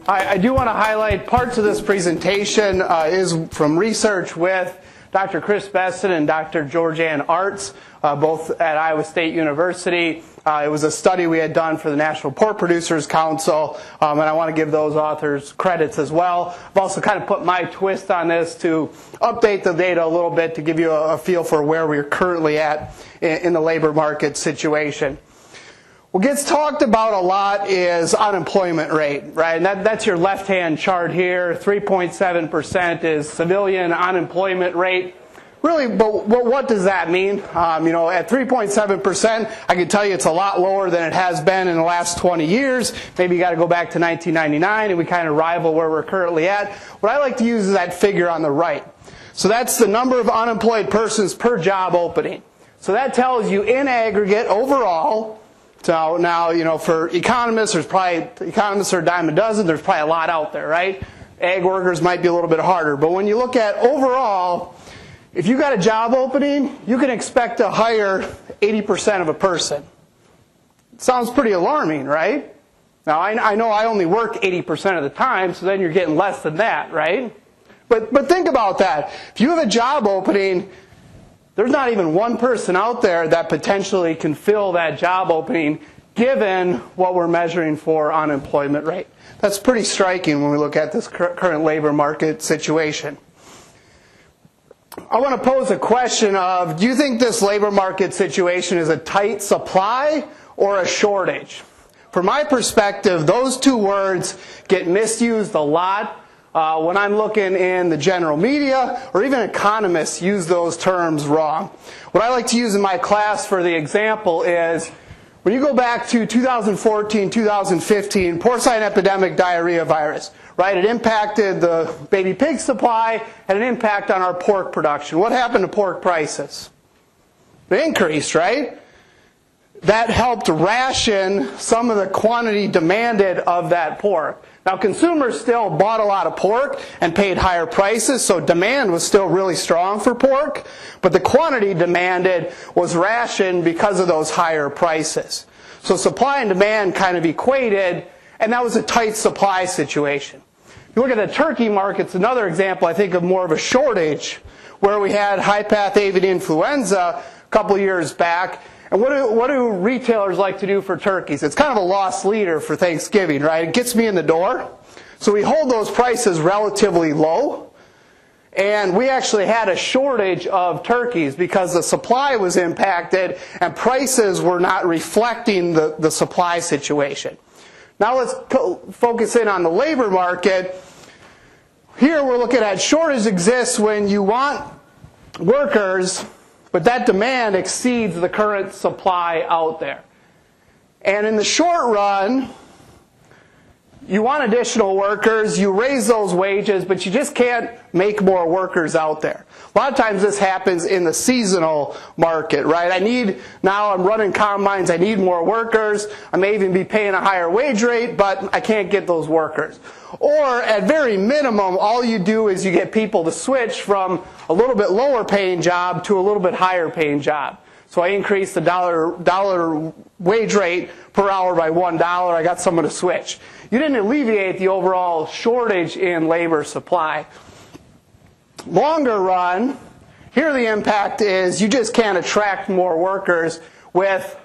I do want to highlight parts of this presentation is from research with Dr. Chris Besson and Dr. Georgianne Arts, both at Iowa State University. It was a study we had done for the National Pork Producers Council, and I want to give those authors credits as well. I've also kind of put my twist on this to update the data a little bit to give you a feel for where we're currently at in the labor market situation. What gets talked about a lot is unemployment rate, right? And that's your left-hand chart here. 3.7% is civilian unemployment rate. Really, but what does that mean? At 3.7%, I can tell you it's a lot lower than it has been in the last 20 years. Maybe you got to go back to 1999 and we kind of rival where we're currently at. What I like to use is that figure on the right. So that's the number of unemployed persons per job opening. So that tells you in aggregate overall. So now, for economists, economists are a dime a dozen. There's probably a lot out there, right? Ag workers might be a little bit harder. But when you look at overall, if you got a job opening, you can expect to hire 80% of a person. Sounds pretty alarming, right? Now, I know I only work 80% of the time, so then you're getting less than that, right? But think about that. If you have a job opening, there's not even one person out there that potentially can fill that job opening given what we're measuring for unemployment rate. That's pretty striking when we look at this current labor market situation. I want to pose a question of, do you think this labor market situation is a tight supply or a shortage? From my perspective, those two words get misused a lot. When I'm looking in the general media, or even economists use those terms wrong. What I like to use in my class for the example is, when you go back to 2014, 2015, porcine epidemic diarrhea virus, right? It impacted the baby pig supply, had an impact on our pork production. What happened to pork prices? They increased, right? That helped ration some of the quantity demanded of that pork. Now, consumers still bought a lot of pork and paid higher prices, so demand was still really strong for pork, but the quantity demanded was rationed because of those higher prices. So supply and demand kind of equated, and that was a tight supply situation. If you look at the turkey market, it's another example, I think, of more of a shortage, where we had high-path avian influenza a couple years back. And what do retailers like to do for turkeys? It's kind of a lost leader for Thanksgiving, right? It gets me in the door. So we hold those prices relatively low. And we actually had a shortage of turkeys because the supply was impacted and prices were not reflecting the supply situation. Now let's focus in on the labor market. Here we're looking at shortage exists when you want workers, but that demand exceeds the current supply out there. And in the short run, you want additional workers, you raise those wages, but you just can't make more workers out there. A lot of times this happens in the seasonal market, right? Now I'm running combines, I need more workers, I may even be paying a higher wage rate, but I can't get those workers. Or at very minimum, all you do is you get people to switch from a little bit lower paying job to a little bit higher paying job. So I increase the dollar wage rate per hour by $1, I got someone to switch. You didn't alleviate the overall shortage in labor supply. Longer run, here the impact is you just can't attract more workers with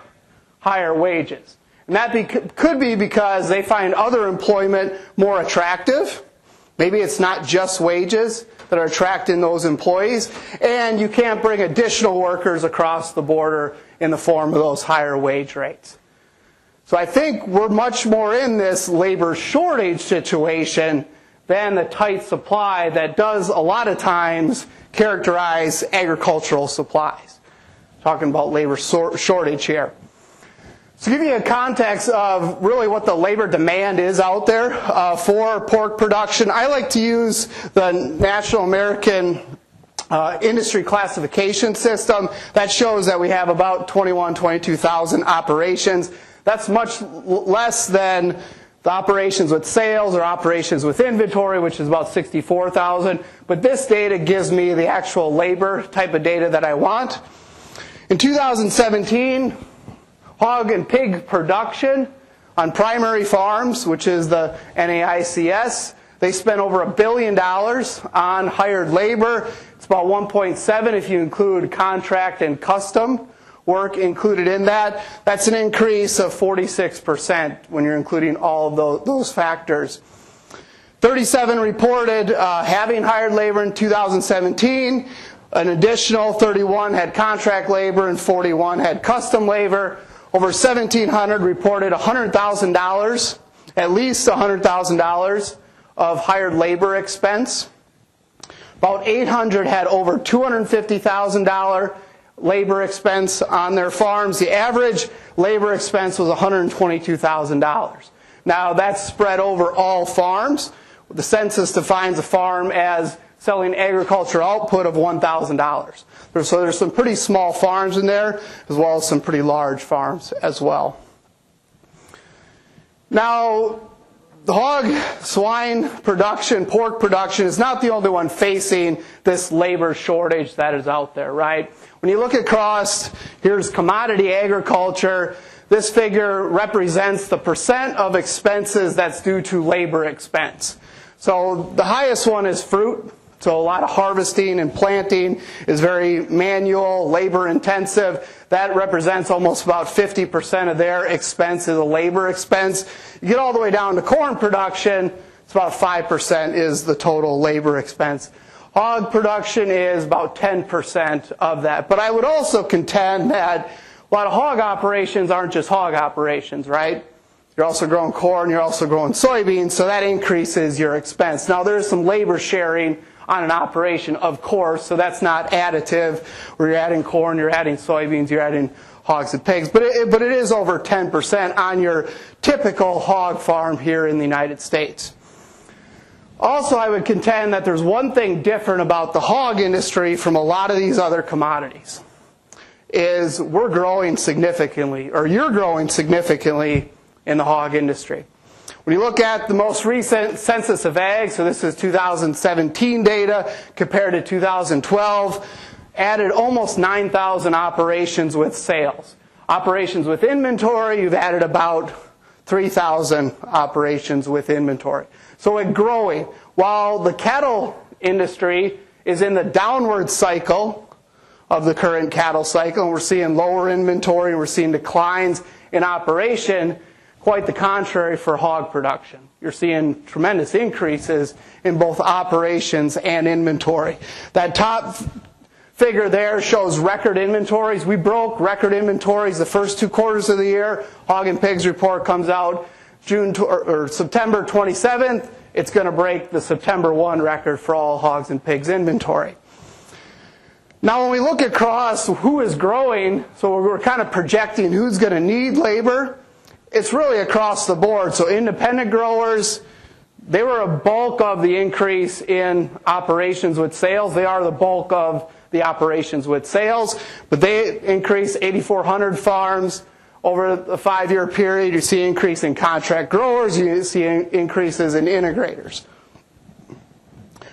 higher wages. And that could be because they find other employment more attractive. Maybe it's not just wages that are attracting those employees. And you can't bring additional workers across the border in the form of those higher wage rates. So I think we're much more in this labor shortage situation than the tight supply that does a lot of times characterize agricultural supplies. Talking about labor shortage here. So to give you a context of really what the labor demand is out there for pork production, I like to use the National American Industry Classification System. That shows that we have about 22,000 operations. That's much less than the operations with sales or operations with inventory, which is about 64,000. But this data gives me the actual labor type of data that I want. In 2017, hog and pig production On primary farms, which is the NAICS, they spent over $1 billion on hired labor. It's about 1.7 if you include contract and custom work included in that. That's an increase of 46% when you're including all of those factors. 37 reported having hired labor in 2017. An additional 31 had contract labor and 41 had custom labor. Over 1,700 reported $100,000, at least $100,000 of hired labor expense. About 800 had over $250,000 labor expense on their farms. The average labor expense was $122,000. Now that's spread over all farms. The census defines a farm as selling agricultural output of $1,000. So there's some pretty small farms in there, as well as some pretty large farms as well. Now, the hog, swine production, pork production is not the only one facing this labor shortage that is out there, right? When you look across, here's commodity agriculture. This figure represents the percent of expenses that's due to labor expense. So the highest one is fruit. So a lot of harvesting and planting is very manual, labor intensive. That represents almost about 50% of their expense is a labor expense. You get all the way down to corn production, it's about 5% is the total labor expense. Hog production is about 10% of that. But I would also contend that a lot of hog operations aren't just hog operations, right? You're also growing corn, you're also growing soybeans, so that increases your expense. Now there's some labor sharing on an operation, of course, so that's not additive, where you're adding corn, you're adding soybeans, you're adding hogs and pigs, but it is over 10% on your typical hog farm here in the United States. Also, I would contend that there's one thing different about the hog industry from a lot of these other commodities, is we're growing significantly, or you're growing significantly in the hog industry. When you look at the most recent census of ag, so this is 2017 data compared to 2012, added almost 9,000 operations with sales. Operations with inventory, you've added about 3,000 operations with inventory. So it's growing. While the cattle industry is in the downward cycle of the current cattle cycle, and we're seeing lower inventory, and we're seeing declines in operation, quite the contrary for hog production. You're seeing tremendous increases in both operations and inventory. That top figure there shows record inventories. We broke record inventories the first 2 quarters of the year. Hog and Pigs report comes out September 27th. It's going to break the September 1 record for all hogs and pigs inventory. Now when we look across who is growing, so we're kind of projecting who's going to need labor, it's really across the board. So independent growers, they were a bulk of the increase in operations with sales. They are the bulk of the operations with sales, but they increased 8,400 farms over the 5-year period. You see increase in contract growers, you see increases in integrators.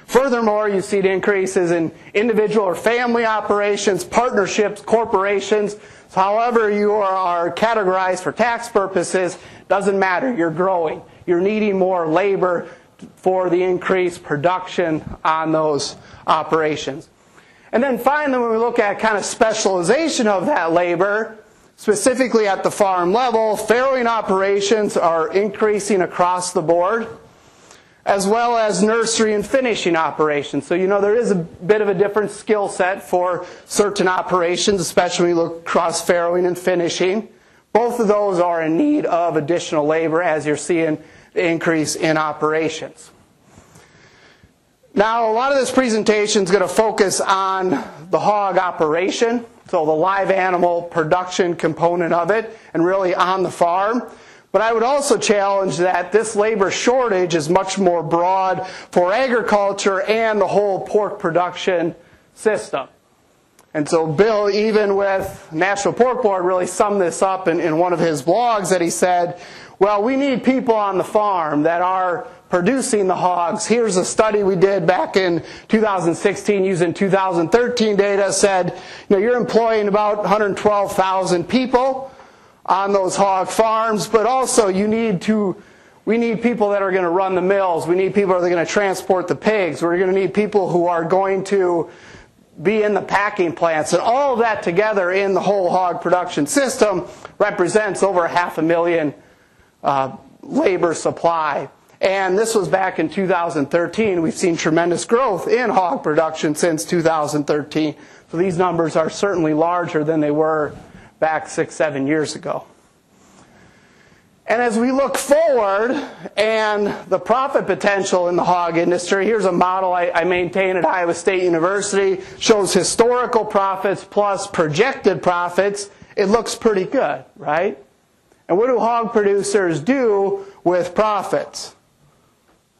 Furthermore, you see increases in individual or family operations, partnerships, corporations. So however you are categorized for tax purposes, doesn't matter. You're growing. You're needing more labor for the increased production on those operations. And then finally, when we look at kind of specialization of that labor, specifically at the farm level, farrowing operations are increasing across the board, as well as nursery and finishing operations. So there is a bit of a different skill set for certain operations, especially when you look across farrowing and finishing. Both of those are in need of additional labor as you're seeing the increase in operations. Now, a lot of this presentation is going to focus on the hog operation, so the live animal production component of it, and really on the farm. But I would also challenge that this labor shortage is much more broad for agriculture and the whole pork production system. And so Bill, even with National Pork Board, really summed this up in one of his blogs that he said, well, we need people on the farm that are producing the hogs. Here's a study we did back in 2016 using 2013 data, said you're employing about 112,000 people on those hog farms, but also we need people that are going to run the mills. We need people that are going to transport the pigs. We're going to need people who are going to be in the packing plants. And all of that together in the whole hog production system represents over 500,000 labor supply. And this was back in 2013. We've seen tremendous growth in hog production since 2013. So these numbers are certainly larger than they were back 6-7 years ago. And as we look forward and the profit potential in the hog industry, here's a model I maintain at Iowa State University. Shows historical profits plus projected profits. It looks pretty good, right? And what do hog producers do with profits?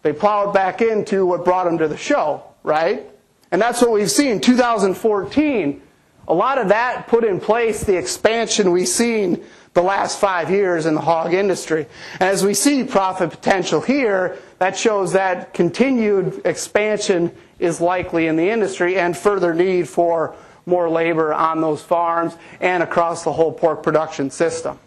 They plow it back into what brought them to the show, right? And that's what we've seen. 2014, a lot of that put in place the expansion we've seen the last 5 years in the hog industry. And as we see profit potential here, that shows that continued expansion is likely in the industry and further need for more labor on those farms and across the whole pork production system.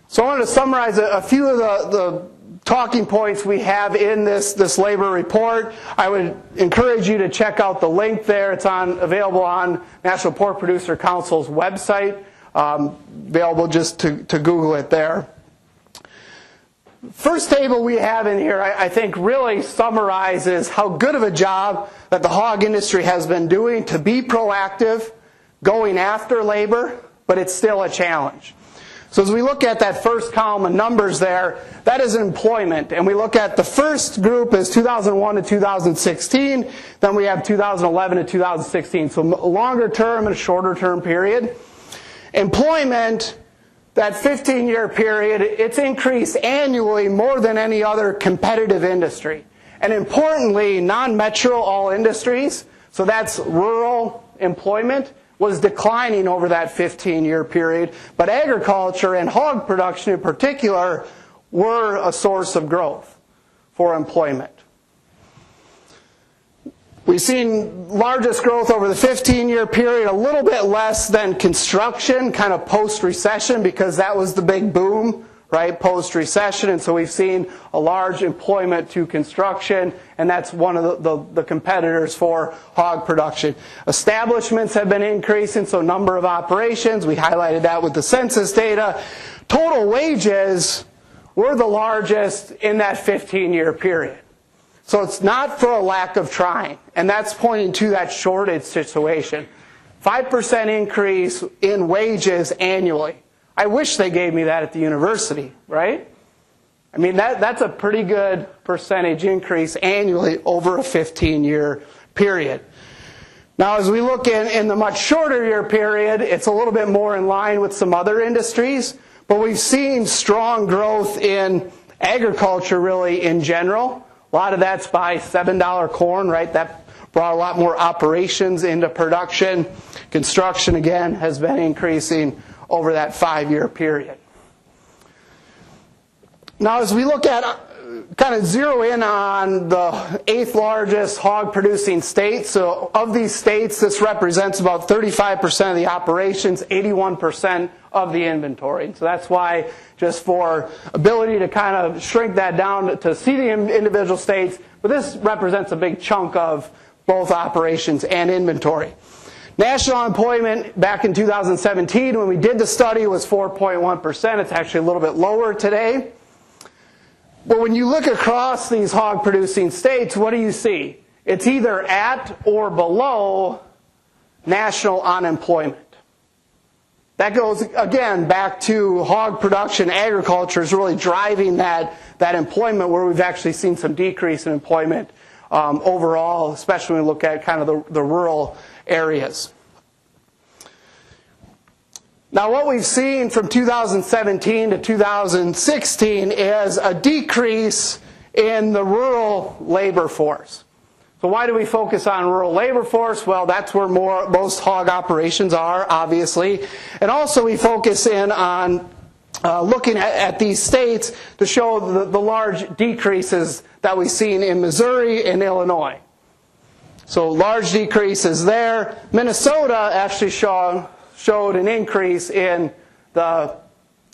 So I wanted to summarize a few of the talking points we have in this labor report. I would encourage you to check out the link there. It's available on National Pork Producer Council's website. Available just to Google it there. First table we have in here, I think, really summarizes how good of a job that the hog industry has been doing to be proactive, going after labor, but it's still a challenge. So as we look at that first column of numbers there, that is employment. And we look at the first group is 2001 to 2016, then we have 2011 to 2016. So a longer term and a shorter term period. Employment, that 15-year period, it's increased annually more than any other competitive industry. And importantly, non-metro all industries, so that's rural employment, was declining over that 15-year period. But agriculture and hog production in particular were a source of growth for employment. We've seen largest growth over the 15-year period, a little bit less than construction, kind of post-recession, because that was the big boom, right, post-recession. And so we've seen a large employment to construction, and that's one of the competitors for hog production. Establishments have been increasing, so number of operations. We highlighted that with the census data. Total wages were the largest in that 15-year period. So it's not for a lack of trying, and that's pointing to that shortage situation. 5% increase in wages annually. I wish they gave me that at the university, right? I mean, that's a pretty good percentage increase annually over a 15-year period. Now, as we look in the much shorter year period, it's a little bit more in line with some other industries, but we've seen strong growth in agriculture really in general. A lot of that's by $7 corn, right? That brought a lot more operations into production. Construction, again, has been increasing over that 5-year period. Now, as we look at, kind of zero in on the 8th largest hog producing state, so of these states, this represents about 35% of the operations, 81% of the inventory. So that's why, just for ability to kind of shrink that down to see the individual states, but this represents a big chunk of both operations and inventory. National unemployment back in 2017, when we did the study, was 4.1%. It's actually a little bit lower today. But when you look across these hog-producing states, what do you see? It's either at or below national unemployment. That goes, again, back to hog production. Agriculture is really driving that employment, where we've actually seen some decrease in employment overall, especially when we look at kind of the rural areas. Now, what we've seen from 2017 to 2016 is a decrease in the rural labor force. So why do we focus on rural labor force? Well, that's where most hog operations are, obviously. And also we focus in on looking at these states to show the large decreases that we've seen in Missouri and Illinois. So large decreases there. Minnesota actually showed an increase in the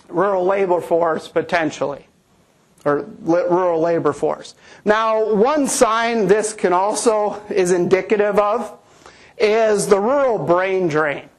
rural labor force potentially, or rural labor force. Now, one sign this can also is indicative of is the rural brain drain.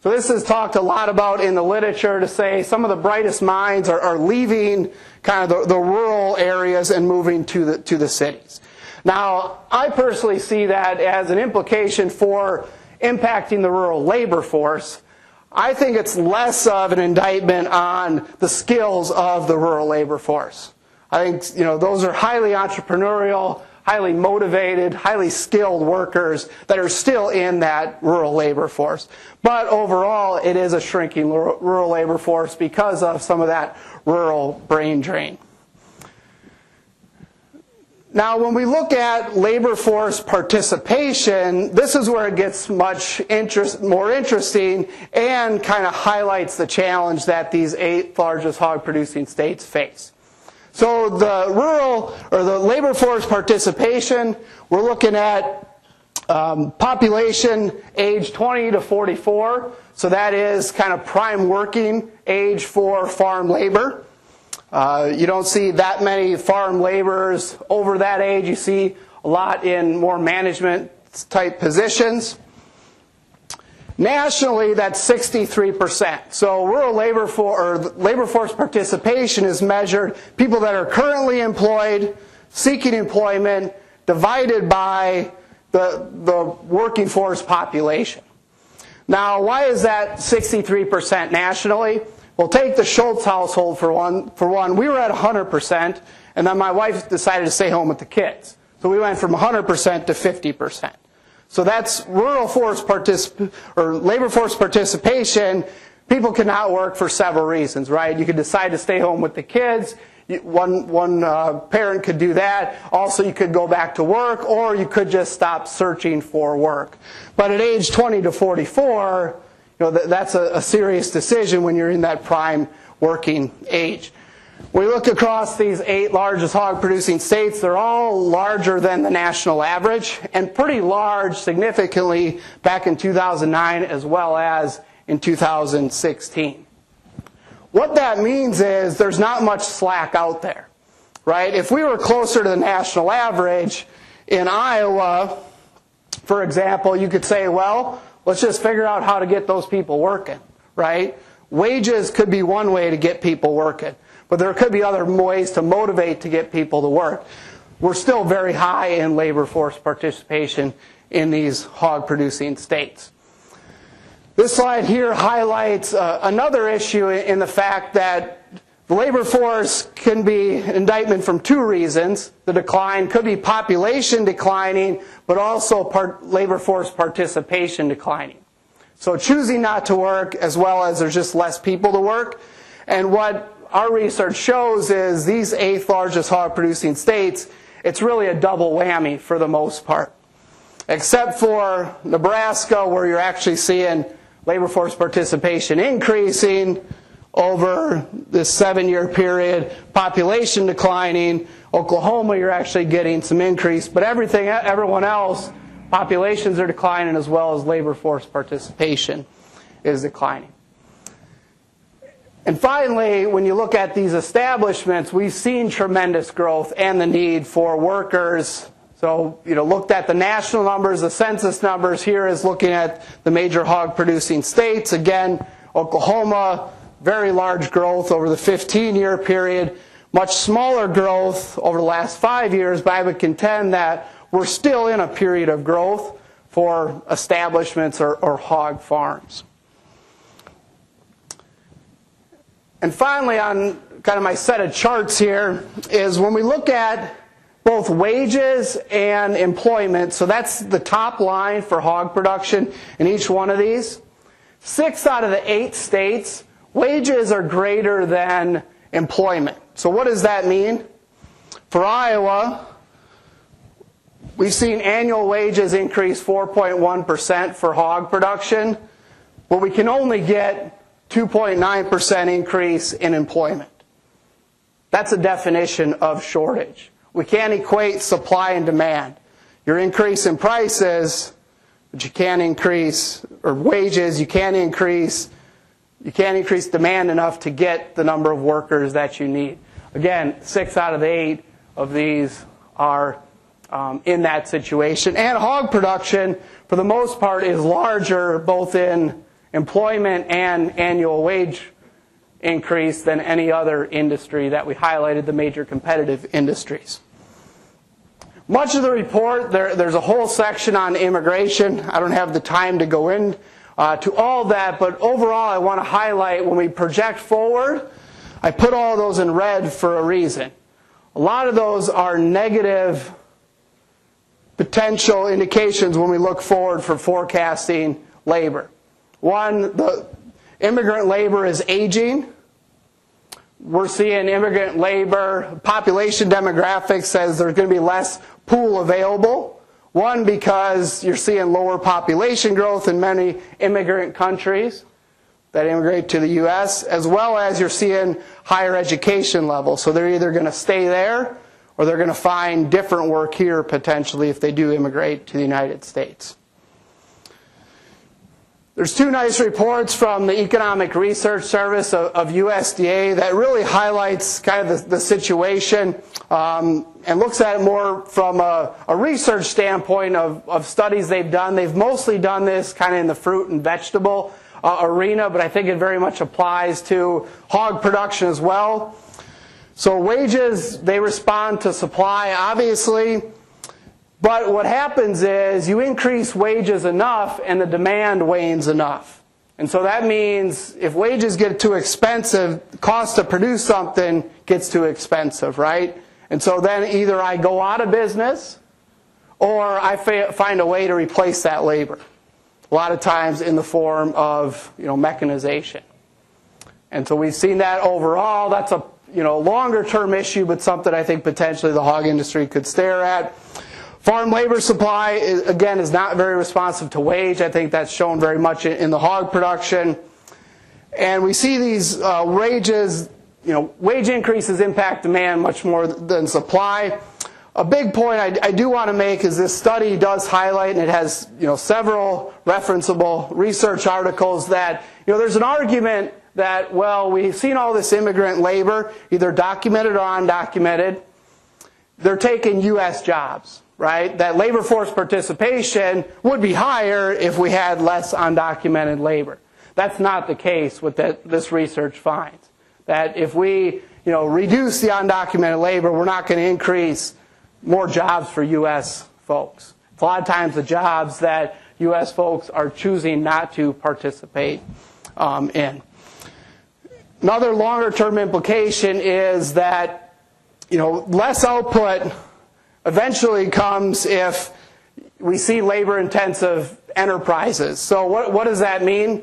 So this is talked a lot about in the literature to say some of the brightest minds are leaving kind of the rural areas and moving to the cities. Now, I personally see that as an implication for impacting the rural labor force. I think it's less of an indictment on the skills of the rural labor force. I think those are highly entrepreneurial, highly motivated, highly skilled workers that are still in that rural labor force. But overall, it is a shrinking rural labor force because of some of that rural brain drain. Now, when we look at labor force participation, this is where it gets much more interesting and kind of highlights the challenge that these 8 largest hog-producing states face. So the labor force participation, we're looking at population age 20 to 44. So that is kind of prime working age for farm labor. You don't see that many farm laborers over that age. You see a lot in more management type positions. Nationally, that's 63%. So rural labor force participation is measured people that are currently employed, seeking employment, divided by the working force population. Now, why is that 63% nationally? Well, take the Schulz household for one. We were at 100%, and then my wife decided to stay home with the kids. So we went from 100% to 50%. So that's labor force participation. People cannot work for several reasons, right? You could decide to stay home with the kids. One parent could do that. Also, you could go back to work, or you could just stop searching for work. But at age 20 to 44, that's a serious decision when you're in that prime working age. When we look across these 8 largest hog-producing states, they're all larger than the national average, and pretty large significantly back in 2009 as well as in 2016. What that means is there's not much slack out there, right? If we were closer to the national average in Iowa, for example, you could say, well, let's just figure out how to get those people working, right? Wages could be one way to get people working, but there could be other ways to motivate to get people to work. We're still very high in labor force participation in these hog-producing states. This slide here highlights another issue in the fact that the labor force can be an indictment from 2 reasons. The decline could be population declining, but also labor force participation declining. So choosing not to work, as well as there's just less people to work. And what our research shows is these 8 largest hog-producing states, it's really a double whammy for the most part. Except for Nebraska, where you're actually seeing labor force participation increasing over this 7-year period, population declining. Oklahoma, you're actually getting some increase, but everyone else, populations are declining as well as labor force participation is declining. And finally, when you look at these establishments, we've seen tremendous growth and the need for workers. So, looked at the national numbers, the census numbers. Here is looking at the major hog-producing states. Again, Oklahoma, very large growth over the 15-year period. Much smaller growth over the last 5 years, but I would contend that we're still in a period of growth for establishments or hog farms. And finally, on kind of my set of charts here, is when we look at both wages and employment, so that's the top line for hog production in each one of these. 6 out of the 8 states, wages are greater than employment. So what does that mean? For Iowa, we've seen annual wages increase 4.1% for hog production, but we can only get 2.9% increase in employment. That's a definition of shortage. We can't equate supply and demand. Your increase in prices, but you can't increase, or wages, you can't increase You can't increase demand enough to get the number of workers that you need. Again, 6 out of the 8 of these are in that situation. And hog production, for the most part, is larger both in employment and annual wage increase than any other industry that we highlighted, the major competitive industries. Much of the report, there's a whole section on immigration. I don't have the time to go in to all that, but overall I want to highlight when we project forward, I put all those in red for a reason. A lot of those are negative potential indications when we look forward for forecasting labor. One, the immigrant labor is aging. We're seeing immigrant labor, population demographics says there's going to be less pool available. One, because you're seeing lower population growth in many immigrant countries that immigrate to the U.S., as well as you're seeing higher education levels. So they're either going to stay there or they're going to find different work here potentially if they do immigrate to the United States. There's 2 nice reports from the Economic Research Service of USDA that really highlights kind of the situation and looks at it more from a research standpoint of studies they've done. They've mostly done this kind of in the fruit and vegetable arena, but I think it very much applies to hog production as well. So wages, they respond to supply, obviously. But what happens is you increase wages enough and the demand wanes enough. And so that means if wages get too expensive, the cost to produce something gets too expensive, right? And so then either I go out of business or I find a way to replace that labor. A lot of times in the form of mechanization. And so we've seen that overall. That's a longer term issue, but something I think potentially the hog industry could stare at. Farm labor supply, again, is not very responsive to wage. I think that's shown very much in the hog production. And we see these wages, wage increases impact demand much more than supply. A big point I do want to make is this study does highlight, and it has several referenceable research articles, that there's an argument that, well, we've seen all this immigrant labor, either documented or undocumented. They're taking U.S. jobs. Right? That labor force participation would be higher if we had less undocumented labor. That's not the case with this research finds. That if we reduce the undocumented labor, we're not going to increase more jobs for U.S. folks. A lot of times the jobs that U.S. folks are choosing not to participate in. Another longer term implication is that less output eventually comes if we see labor-intensive enterprises. So what does that mean?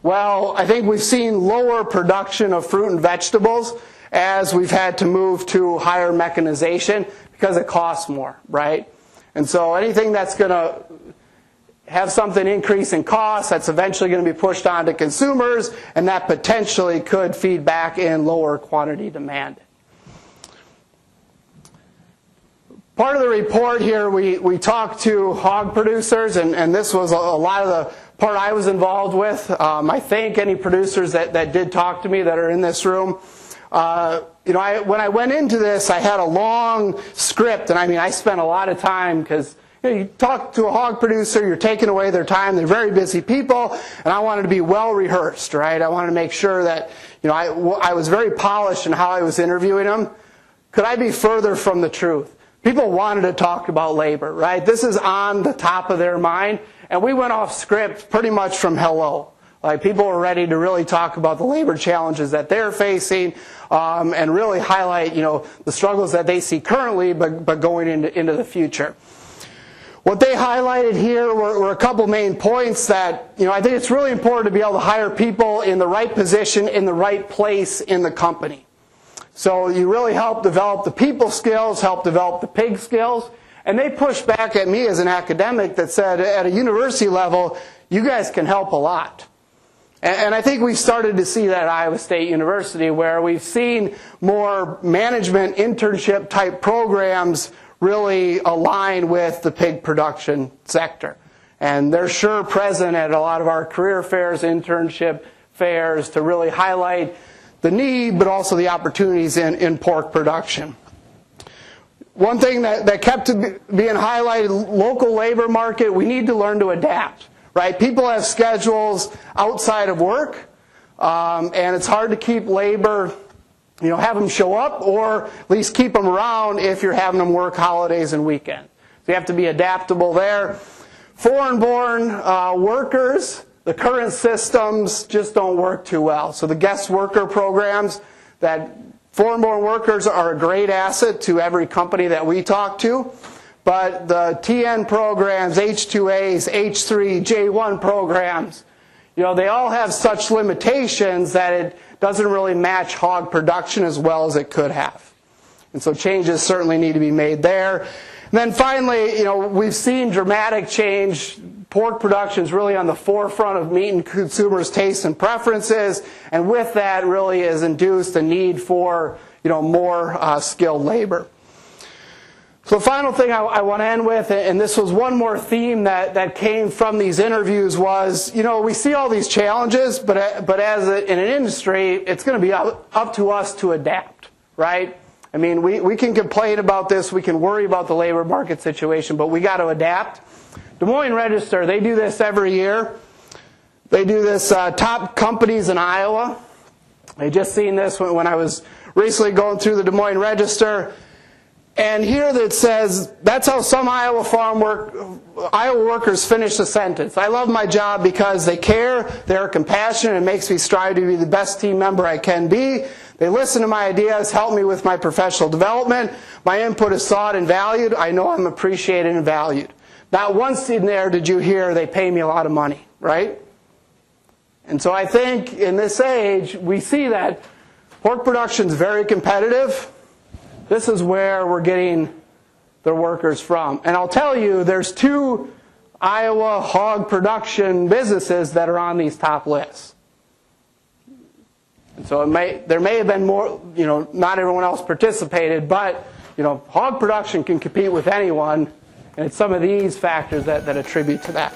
Well, I think we've seen lower production of fruit and vegetables as we've had to move to higher mechanization because it costs more, right? And so anything that's going to have something increase in cost, that's eventually going to be pushed on to consumers, and that potentially could feed back in lower quantity demand. Part of the report here, we talked to hog producers, and this was a lot of the part I was involved with. I thank any producers that did talk to me that are in this room. When I went into this, I had a long script, and I spent a lot of time because you talk to a hog producer, you're taking away their time. They're very busy people, and I wanted to be well rehearsed, right? I wanted to make sure that I was very polished in how I was interviewing them. Could I be further from the truth? People wanted to talk about labor, right? This is on the top of their mind. And we went off script pretty much from hello. Like, people were ready to really talk about the labor challenges that they're facing and really highlight, the struggles that they see currently, but going into the future. What they highlighted here were a couple main points that, I think it's really important to be able to hire people in the right position, in the right place in the company. So you really help develop the people skills, help develop the pig skills. And they pushed back at me as an academic that said, at a university level, you guys can help a lot. And I think we've started to see that at Iowa State University, where we've seen more management internship type programs really align with the pig production sector. And they're sure present at a lot of our career fairs, internship fairs to really highlight the need, but also the opportunities in pork production. One thing that kept being highlighted, local labor market, we need to learn to adapt, right? People have schedules outside of work, and it's hard to keep labor, have them show up, or at least keep them around if you're having them work holidays and weekends. So you have to be adaptable there. Foreign-born workers, the current systems just don't work too well. So the guest worker programs, that foreign-born workers are a great asset to every company that we talk to. But the TN programs, H-2As, H-3, J-1 programs, they all have such limitations that it doesn't really match hog production as well as it could have. And so changes certainly need to be made there. And then finally, we've seen dramatic change. Pork production is really on the forefront of meat and consumers' tastes and preferences, and with that really is induced a need for more skilled labor. So the final thing I want to end with, and this was one more theme that came from these interviews, was we see all these challenges, but as in an industry, it's going to be up to us to adapt, right? I mean, we can complain about this, we can worry about the labor market situation, but we got to adapt. Des Moines Register, they do this every year. They do this top companies in Iowa. I just seen this when I was recently going through the Des Moines Register. And here it says, that's how some Iowa workers finish the sentence. I love my job because they care, they're compassionate, and it makes me strive to be the best team member I can be. They listen to my ideas, help me with my professional development. My input is sought and valued. I know I'm appreciated and valued. Not once in there did you hear they pay me a lot of money, right? And so I think in this age, we see that pork production is very competitive. This is where we're getting the workers from. And I'll tell you, there's 2 Iowa hog production businesses that are on these top lists. And so there may have been more, not everyone else participated, but, hog production can compete with anyone, and it's some of these factors that attribute to that.